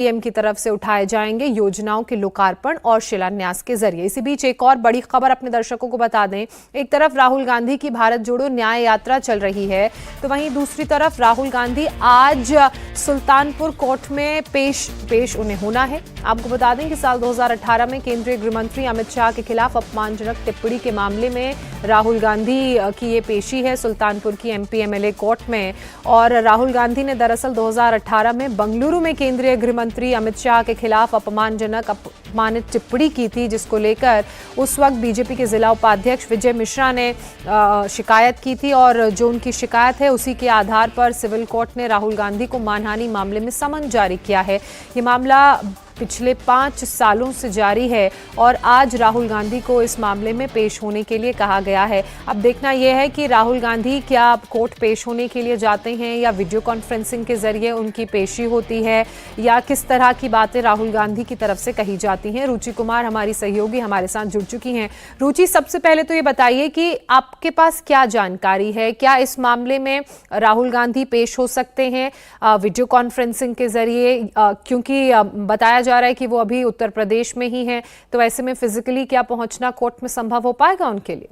PM की तरफ से उठाए जाएंगे योजनाओं के लोकार्पण और शिलान्यास के जरिए। इसी बीच एक और बड़ी खबर अपने दर्शकों को बता दें। एक तरफ राहुल गांधी की भारत जोड़ो न्याय यात्रा चल रही है, तो वहीं दूसरी तरफ राहुल गांधी आज सुल्तानपुर कोर्ट में पेश उन्हें होना है। आपको बता दें कि साल 2018 में केंद्रीय गृह मंत्री अमित शाह के खिलाफ अपमानजनक टिप्पणी के मामले में राहुल गांधी की ये पेशी है सुल्तानपुर की एमपी एमएलए कोर्ट में। और राहुल गांधी ने दरअसल 2018 में बंगलुरु में केंद्रीय गृह मंत्री अमित शाह के खिलाफ अपमानित टिप्पणी की थी, जिसको लेकर उस वक्त बीजेपी के जिला उपाध्यक्ष विजय मिश्रा ने शिकायत की थी। और जो उनकी शिकायत है उसी के आधार पर सिविल कोर्ट ने राहुल गांधी को मानहानि मामले में समन जारी किया है। ये मामला पिछले 5 सालों से जारी है और आज राहुल गांधी को इस मामले में पेश होने के लिए कहा गया है। अब देखना यह है कि राहुल गांधी क्या कोर्ट पेश होने के लिए जाते हैं या वीडियो कॉन्फ्रेंसिंग के जरिए उनकी पेशी होती है, या किस तरह की बातें राहुल गांधी की तरफ से कही जाती हैं। रुचि कुमार हमारी सहयोगी हमारे साथ जुड़ चुकी हैं। रुचि, सबसे पहले तो ये बताइए कि आपके पास क्या जानकारी है, क्या इस मामले में राहुल गांधी पेश हो सकते हैं वीडियो कॉन्फ्रेंसिंग के जरिए, क्योंकि बताया जा रहा है कि वो अभी उत्तर प्रदेश में ही हैं, तो ऐसे में फिजिकली क्या पहुंचना कोर्ट में संभव हो पाएगा उनके लिए?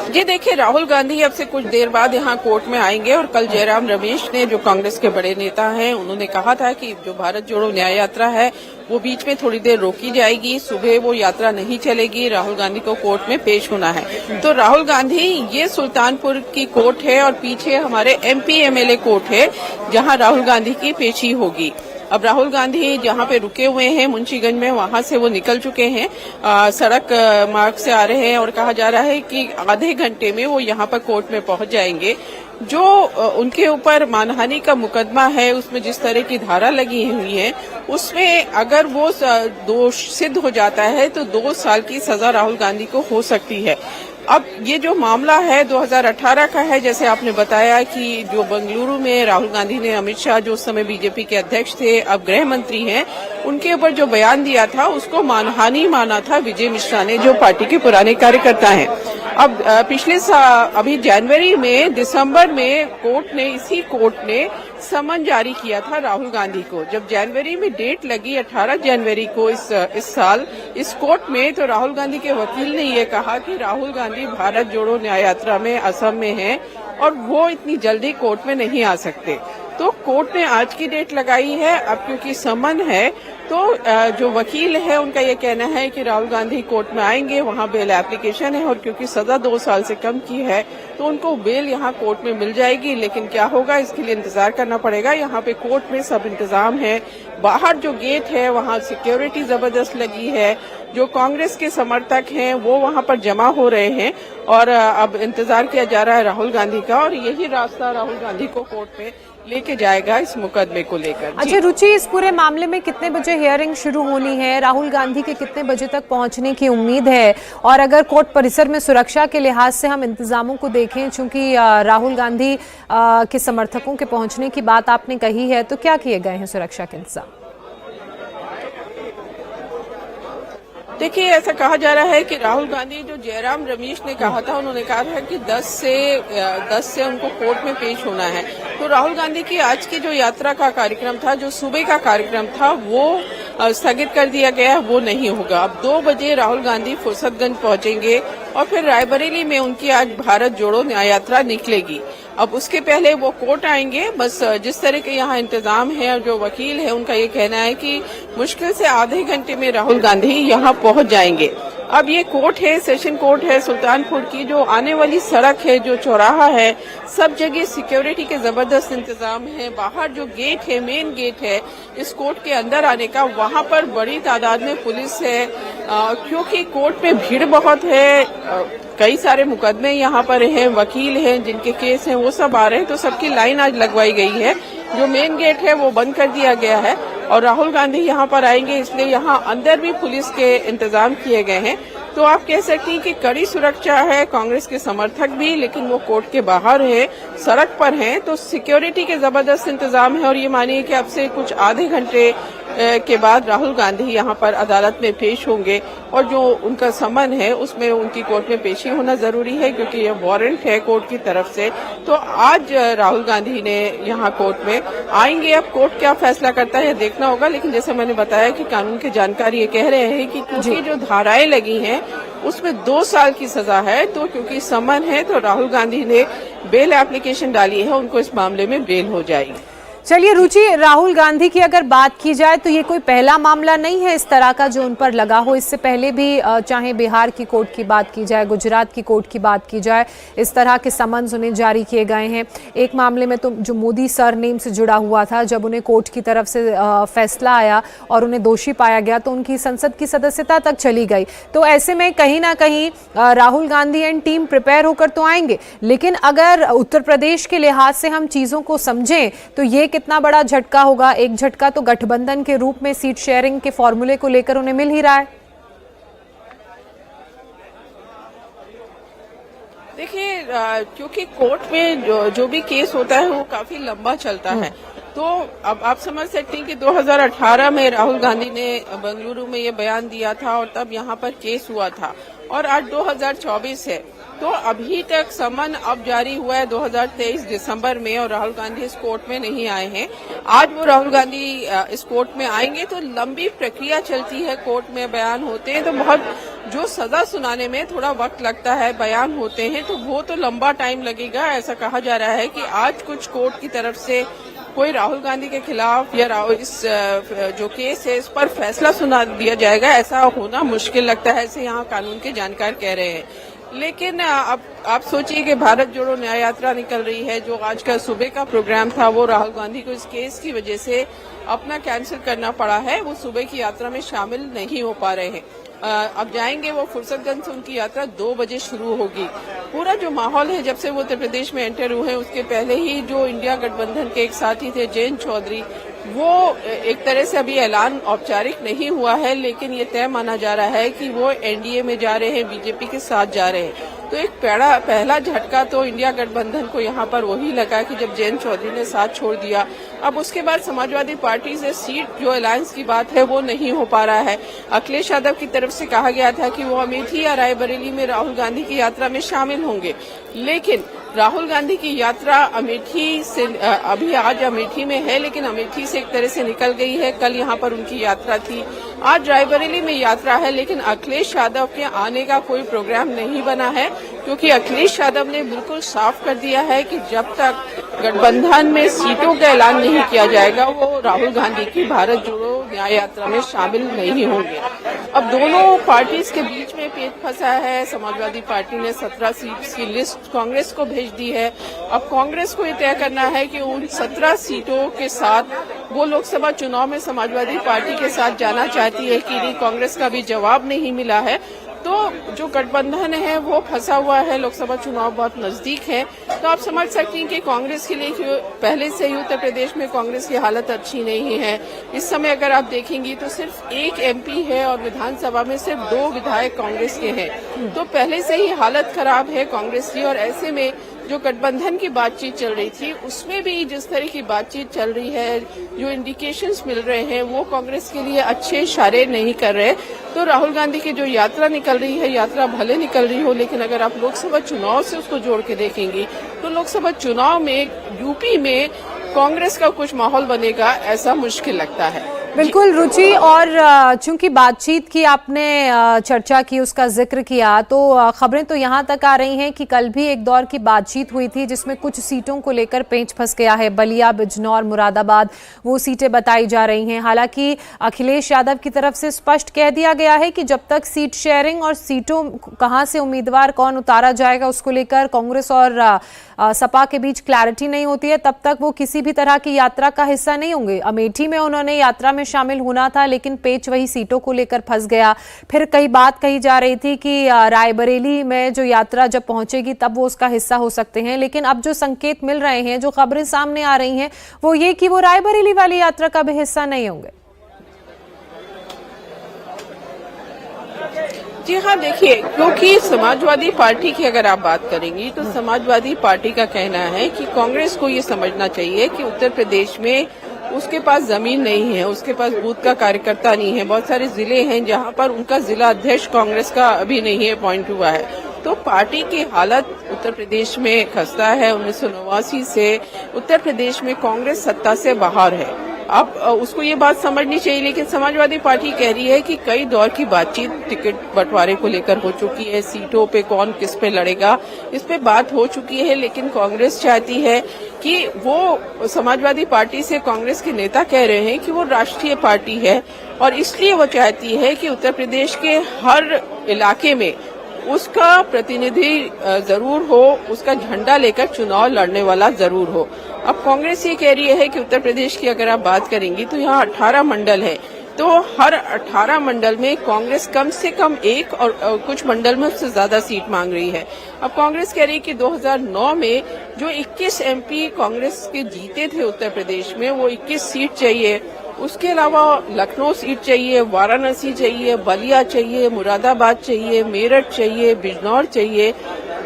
जी देखिए, राहुल गांधी अब से कुछ देर बाद यहाँ कोर्ट में आएंगे और कल जयराम रमेश ने, जो कांग्रेस के बड़े नेता हैं, उन्होंने कहा था कि जो भारत जोड़ो न्याय यात्रा है वो बीच में थोड़ी देर रोकी जाएगी, सुबह वो यात्रा नहीं चलेगी, राहुल गांधी को कोर्ट में पेश होना है। तो राहुल गांधी, ये सुल्तानपुर की कोर्ट है और पीछे हमारे एमपी एमएलए कोर्ट है जहां राहुल गांधी की पेशी होगी। अब राहुल गांधी जहां पे रुके हुए हैं मुंशीगंज में, वहां से वो निकल चुके हैं, सड़क मार्ग से आ रहे हैं और कहा जा रहा है कि आधे घंटे में वो यहां पर कोर्ट में पहुंच जाएंगे। जो उनके ऊपर मानहानि का मुकदमा है, उसमें जिस तरह की धारा लगी हुई है, उसमें अगर वो दोष सिद्ध हो जाता है तो 2 साल की सजा राहुल गांधी को हो सकती है। अब ये जो मामला है 2018 का है, जैसे आपने बताया कि जो बंगलुरु में राहुल गांधी ने अमित शाह, जो उस समय बीजेपी के अध्यक्ष थे, अब गृह मंत्री हैं, उनके ऊपर जो बयान दिया था उसको मानहानि माना था विजय मिश्रा ने, जो पार्टी के पुराने कार्यकर्ता हैं। अब पिछले अभी जनवरी में, दिसंबर में इसी कोर्ट ने समन जारी किया था राहुल गांधी को। जब जनवरी में डेट लगी 18 जनवरी को इस साल इस कोर्ट में, तो राहुल गांधी के वकील ने ये कहा कि राहुल गांधी भारत जोड़ो न्याय यात्रा में असम में हैं और वो इतनी जल्दी कोर्ट में नहीं आ सकते। तो कोर्ट ने आज की डेट लगाई है। अब क्योंकि समन है तो जो वकील है उनका ये कहना है कि राहुल गांधी कोर्ट में आएंगे, वहां बेल एप्लीकेशन है और क्योंकि सजा 2 साल से कम की है तो उनको बेल यहाँ कोर्ट में मिल जाएगी। लेकिन क्या होगा इसके लिए इंतजार करना पड़ेगा। यहाँ पे कोर्ट में सब इंतजाम है। बाहर जो गेट है वहाँ सिक्योरिटी जबरदस्त लगी है। जो कांग्रेस के समर्थक हैं वो वहाँ पर जमा हो रहे हैं और अब इंतजार किया जा रहा है राहुल गांधी का, और यही रास्ता राहुल गांधी को कोर्ट में लेके जाएगा इस मुकदमे को लेकर। अच्छा रुचि, इस पूरे मामले में कितने बजे हियरिंग शुरू होनी है? राहुल गांधी के कितने बजे तक पहुंचने की उम्मीद है? और अगर कोर्ट परिसर में सुरक्षा के लिहाज से हम इंतजामों को देखें, चूंकि राहुल गांधी के समर्थकों के पहुंचने की बात आपने कही है, तो क्या किए गए हैं सुरक्षा के इंतजाम? देखिए, ऐसा कहा जा रहा है कि राहुल गांधी, जो जयराम रमेश ने कहा था, उन्होंने कहा था कि 10 से उनको कोर्ट में पेश होना है। तो राहुल गांधी की आज की जो यात्रा का कार्यक्रम था, जो सुबह का कार्यक्रम था, वो स्थगित कर दिया गया, वो नहीं होगा। अब 2 बजे राहुल गांधी फुर्सतगंज पहुंचेंगे और फिर रायबरेली में उनकी आज भारत जोड़ो न्याय यात्रा निकलेगी। अब उसके पहले वो कोर्ट आएंगे। बस जिस तरह के यहाँ इंतजाम है और जो वकील है उनका ये कहना है कि मुश्किल से आधे घंटे में राहुल गांधी यहाँ पहुंच जाएंगे। अब ये कोर्ट है, सेशन कोर्ट है सुल्तानपुर की, जो आने वाली सड़क है, जो चौराहा है, सब जगह सिक्योरिटी के जबरदस्त इंतजाम है। बाहर जो गेट है, मेन गेट है इस कोर्ट के अंदर आने का, वहां पर बड़ी तादाद में पुलिस है, क्योंकि कोर्ट में भीड़ बहुत है। कई सारे मुकदमे यहाँ पर हैं, वकील हैं जिनके केस हैं, वो सब आ रहे हैं, तो सबकी लाइन आज लगवाई गई है। जो मेन गेट है वो बंद कर दिया गया है और राहुल गांधी यहाँ पर आएंगे, इसलिए यहाँ अंदर भी पुलिस के इंतजाम किए गए हैं। तो आप कह सकती हैं कि कड़ी सुरक्षा है, कांग्रेस के समर्थक भी, लेकिन वो कोर्ट के बाहर है, सड़क पर हैं, तो सिक्योरिटी के जबरदस्त इंतजाम है। और ये मानिए कि अब से कुछ आधे घंटे के बाद राहुल गांधी यहाँ पर अदालत में पेश होंगे और जो उनका समन है उसमें उनकी कोर्ट में पेशी होना जरूरी है, क्योंकि यह वारंट है कोर्ट की तरफ से। तो आज राहुल गांधी ने यहाँ कोर्ट में आएंगे। अब कोर्ट क्या फैसला करता है देखना होगा, लेकिन जैसे मैंने बताया कि कानून के जानकार ये कह रहे हैं कि क्योंकि जो धाराएं लगी हैं उसमें 2 साल की सजा है, तो क्योंकि समन है तो राहुल गांधी ने बेल एप्लीकेशन डाली है, उनको इस मामले में बेल हो जाएगी। चलिए रुचि, राहुल गांधी की अगर बात की जाए तो ये कोई पहला मामला नहीं है इस तरह का जो उन पर लगा हो। इससे पहले भी चाहे बिहार की कोर्ट की बात की जाए, गुजरात की कोर्ट की बात की जाए, इस तरह के समन्स उन्हें जारी किए गए हैं। एक मामले में तो जो मोदी सरनेम से जुड़ा हुआ था, जब उन्हें कोर्ट की तरफ से फैसला आया और उन्हें दोषी पाया गया तो उनकी संसद की सदस्यता तक चली गई। तो ऐसे में कहीं ना कहीं Rahul Gandhi and team prepare होकर तो आएंगे, लेकिन अगर उत्तर प्रदेश के लिहाज से हम चीजों को समझें तो ये कितना बड़ा झटका होगा। एक झटका तो गठबंधन के रूप में सीट शेयरिंग के फॉर्मूले को लेकर उन्हें मिल ही रहा है। देखिए, क्योंकि कोर्ट में जो भी केस होता है वो काफी लंबा चलता है, तो अब आप समझ सकते हैं कि 2018 में राहुल गांधी ने बेंगलुरु में ये बयान दिया था और तब यहाँ पर केस हुआ था, और आज 2024 है, तो अभी तक समन अब जारी हुआ है 2023 दिसंबर में, और राहुल गांधी इस कोर्ट में नहीं आए हैं। आज वो राहुल गांधी इस कोर्ट में आएंगे तो लंबी प्रक्रिया चलती है, कोर्ट में बयान होते हैं, तो बहुत जो सजा सुनाने में थोड़ा वक्त लगता है, बयान होते हैं तो वो तो लंबा टाइम लगेगा। ऐसा कहा जा रहा है कि आज कुछ कोर्ट की तरफ से कोई राहुल गांधी के खिलाफ या इस जो केस है इस पर फैसला सुना दिया जाएगा, ऐसा होना मुश्किल लगता है, ऐसे यहाँ कानून के जानकार कह रहे हैं। लेकिन अब आप सोचिए कि भारत जोड़ो न्याय यात्रा निकल रही है, जो आज का सुबह का प्रोग्राम था वो राहुल गांधी को इस केस की वजह से अपना कैंसिल करना पड़ा है, वो सुबह की यात्रा में शामिल नहीं हो पा रहे हैं। अब जाएंगे वो फुर्सतगंज से, उनकी यात्रा 2 बजे शुरू होगी। पूरा जो माहौल है जब से वो उत्तर प्रदेश में एंटर हुए हैं उसके पहले ही जो इंडिया गठबंधन के एक साथी थे जयंत चौधरी, वो एक तरह से अभी ऐलान औपचारिक नहीं हुआ है, लेकिन ये तय माना जा रहा है कि वो एनडीए में जा रहे हैं, बीजेपी के साथ जा रहे हैं। तो एक पहला झटका तो इंडिया गठबंधन को यहाँ पर वही लगा कि जब जयंत चौधरी ने साथ छोड़ दिया। अब उसके बाद समाजवादी पार्टी से सीट जो अलायंस की बात है वो नहीं हो पा रहा है। अखिलेश यादव की तरफ से कहा गया था कि वो अमेठी या रायबरेली में राहुल गांधी की यात्रा में शामिल होंगे, लेकिन राहुल गांधी की यात्रा अमेठी से अभी आज अमेठी में है, लेकिन अमेठी से एक तरह से निकल गई है। कल यहाँ पर उनकी यात्रा थी, आज रायबरेली में यात्रा है, लेकिन अखिलेश यादव के आने का कोई प्रोग्राम नहीं बना है, क्योंकि अखिलेश यादव ने बिल्कुल साफ कर दिया है कि जब तक गठबंधन में सीटों का ऐलान नहीं किया जाएगा वो राहुल गांधी की भारत जोड़ो न्याय यात्रा में शामिल नहीं होंगे। अब दोनों पार्टीज के बीच में पेच फंसा है। समाजवादी पार्टी ने 17 सीट्स की लिस्ट कांग्रेस को भेज दी है। अब कांग्रेस को ये तय करना है कि उन 17 सीटों के साथ वो लोकसभा चुनाव में समाजवादी पार्टी के साथ जाना चाहती है कि नहीं। कांग्रेस का भी जवाब नहीं मिला है, तो जो गठबंधन है वो फंसा हुआ है। लोकसभा चुनाव बहुत नजदीक है, तो आप समझ सकती हैं कि कांग्रेस के लिए पहले से ही उत्तर प्रदेश में कांग्रेस की हालत अच्छी नहीं है। इस समय अगर आप देखेंगी तो सिर्फ 1 एमपी है और विधानसभा में सिर्फ 2 विधायक कांग्रेस के हैं, तो पहले से ही हालत खराब है कांग्रेस की। और ऐसे में जो गठबंधन की बातचीत चल रही थी उसमें भी जिस तरह की बातचीत चल रही है, जो इंडिकेशंस मिल रहे हैं वो कांग्रेस के लिए अच्छे इशारे नहीं कर रहे। तो राहुल गांधी की जो यात्रा निकल रही है, यात्रा भले निकल रही हो, लेकिन अगर आप लोकसभा चुनाव से उसको जोड़ के देखेंगी तो लोकसभा चुनाव में यूपी में कांग्रेस का कुछ माहौल बनेगा ऐसा मुश्किल लगता है। बिल्कुल रुचि, और चूंकि बातचीत की आपने चर्चा की, उसका जिक्र किया, तो खबरें तो यहाँ तक आ रही हैं कि कल भी एक दौर की बातचीत हुई थी जिसमें कुछ सीटों को लेकर पेंच फंस गया है। बलिया, बिजनौर, मुरादाबाद वो सीटें बताई जा रही हैं। हालांकि अखिलेश यादव की तरफ से स्पष्ट कह दिया गया है कि जब तक सीट शेयरिंग और सीटों कहाँ से उम्मीदवार कौन उतारा जाएगा उसको लेकर कांग्रेस और सपा के बीच क्लैरिटी नहीं होती है, तब तक वो किसी भी तरह की यात्रा का हिस्सा नहीं होंगे। अमेठी में उन्होंने यात्रा में शामिल होना था, लेकिन पेच वही सीटों को लेकर फंस गया। फिर कई बात कही जा रही थी कि रायबरेली में जो यात्रा जब पहुंचेगी तब वो उसका हिस्सा हो सकते हैं, लेकिन अब जो संकेत मिल रहे हैं, जो खबरें सामने आ रही हैं, वो ये कि वो रायबरेली वाली यात्रा का भी हिस्सा नहीं होंगे। जी हाँ, देखिए, क्योंकि समाजवादी पार्टी की अगर आप बात करेंगी तो समाजवादी पार्टी का कहना है कि कांग्रेस को ये समझना चाहिए कि उत्तर प्रदेश में उसके पास जमीन नहीं है, उसके पास बूथ का कार्यकर्ता नहीं है। बहुत सारे जिले हैं जहां पर उनका जिला अध्यक्ष कांग्रेस का अभी नहीं अपॉइंट हुआ है। तो पार्टी की हालत उत्तर प्रदेश में खस्ता है। 1989 से उत्तर प्रदेश में कांग्रेस सत्ता से बाहर है। अब उसको ये बात समझनी चाहिए, लेकिन समाजवादी पार्टी कह रही है कि कई दौर की बातचीत टिकट बंटवारे को लेकर हो चुकी है, सीटों पे कौन किस पे लड़ेगा इस पे बात हो चुकी है। लेकिन कांग्रेस चाहती है कि वो समाजवादी पार्टी से कांग्रेस के नेता कह रहे हैं कि वो राष्ट्रीय पार्टी है और इसलिए वो चाहती है कि उत्तर प्रदेश के हर इलाके में उसका प्रतिनिधि जरूर हो, उसका झंडा लेकर चुनाव लड़ने वाला जरूर हो। अब कांग्रेस ये कह रही है कि उत्तर प्रदेश की अगर आप बात करेंगी तो यहाँ 18 मंडल है, तो हर 18 मंडल में कांग्रेस कम से कम एक और कुछ मंडल में उससे ज्यादा सीट मांग रही है। अब कांग्रेस कह रही है कि 2009 में जो 21 एमपी कांग्रेस के जीते थे उत्तर प्रदेश में, वो 21 सीट चाहिए। उसके अलावा लखनऊ सीट चाहिए, वाराणसी चाहिए, बलिया चाहिए, मुरादाबाद चाहिए, मेरठ चाहिए, बिजनौर चाहिए,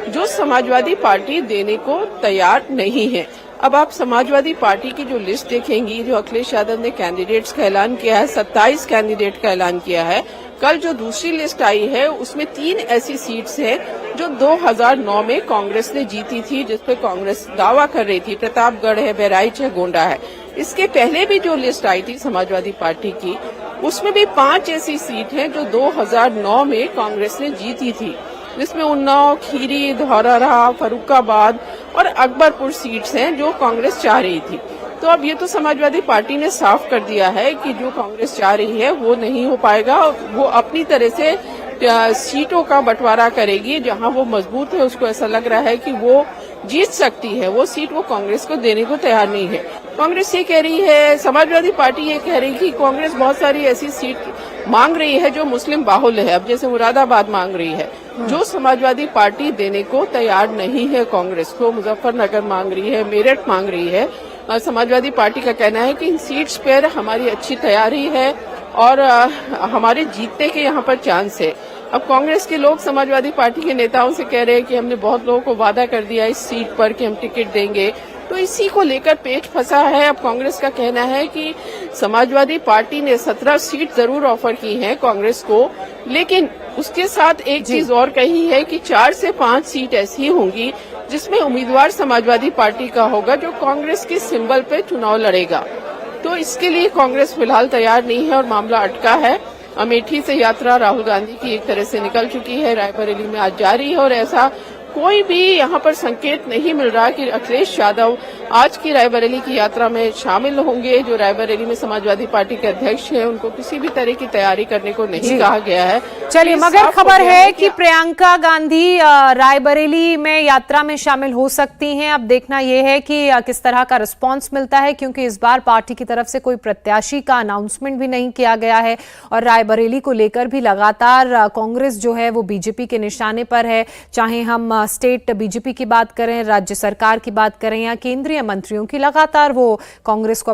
जो समाजवादी पार्टी देने को तैयार नहीं है। अब आप समाजवादी पार्टी की जो लिस्ट देखेंगी, जो अखिलेश यादव ने कैंडिडेट्स का ऐलान किया है, 27 कैंडिडेट का ऐलान किया है। कल जो दूसरी लिस्ट आई है उसमें 3 ऐसी सीट्स हैं जो 2009 में कांग्रेस ने जीती थी, जिसपे कांग्रेस दावा कर रही थी। प्रतापगढ़ है, बहराइच है, गोंडा है। इसके पहले भी जो लिस्ट आई थी समाजवादी पार्टी की, उसमें भी 5 ऐसी सीट हैं जो 2009 में कांग्रेस ने जीती थी, जिसमें उन्नाव, खीरी, धौरहरा, फर्रुखाबाद और अकबरपुर सीट्स हैं जो कांग्रेस चाह रही थी। तो अब ये तो समाजवादी पार्टी ने साफ कर दिया है कि जो कांग्रेस चाह रही है वो नहीं हो पाएगा। वो अपनी तरह से सीटों का बंटवारा करेगी, जहां वो मजबूत है, उसको ऐसा लग रहा है कि वो जीत सकती है, वो सीट वो कांग्रेस को देने को तैयार नहीं है। कांग्रेस ये कह रही है, समाजवादी पार्टी ये कह रही है कि कांग्रेस बहुत सारी ऐसी सीट मांग रही है जो मुस्लिम बाहुल्य है। अब जैसे मुरादाबाद मांग रही है, जो समाजवादी पार्टी देने को तैयार नहीं है कांग्रेस को। मुजफ्फरनगर मांग रही है, मेरठ मांग रही है। समाजवादी पार्टी का कहना है कि इन सीट्स पर हमारी अच्छी तैयारी है और हमारे जीतने के यहाँ पर चांस है। अब कांग्रेस के लोग समाजवादी पार्टी के नेताओं से कह रहे हैं कि हमने बहुत लोगों को वादा कर दिया इस सीट पर कि हम टिकट देंगे, तो इसी को लेकर पेच फंसा है। अब कांग्रेस का कहना है कि समाजवादी पार्टी ने 17 सीट जरूर ऑफर की हैं कांग्रेस को, लेकिन उसके साथ एक चीज और कही है कि 4 से 5 सीट ऐसी होंगी जिसमें उम्मीदवार समाजवादी पार्टी का होगा जो कांग्रेस के सिंबल पे चुनाव लड़ेगा। तो इसके लिए कांग्रेस फिलहाल तैयार नहीं है और मामला अटका है। अमेठी से यात्रा राहुल गांधी की एक तरह से निकल चुकी है, रायबरेली में आज जारी है और ऐसा कोई भी यहाँ पर संकेत नहीं मिल रहा कि अखिलेश यादव आज की रायबरेली की यात्रा में शामिल होंगे। जो रायबरेली में समाजवादी पार्टी के अध्यक्ष हैं, उनको किसी भी तरह की तैयारी करने को नहीं कहा गया है। चलिए, मगर खबर है कि प्रियंका गांधी रायबरेली में यात्रा में शामिल हो सकती हैं। अब देखना यह है कि किस तरह का रिस्पांस मिलता है, क्योंकि इस बार पार्टी की तरफ से कोई प्रत्याशी का अनाउंसमेंट भी नहीं किया गया है और रायबरेली को लेकर भी लगातार कांग्रेस जो है वो बीजेपी के निशाने पर है। चाहे हम स्टेट बीजेपी की बात करें, राज्य सरकार की बात करें या केंद्रीय मंत्रियों की, लगातार वो कांग्रेस को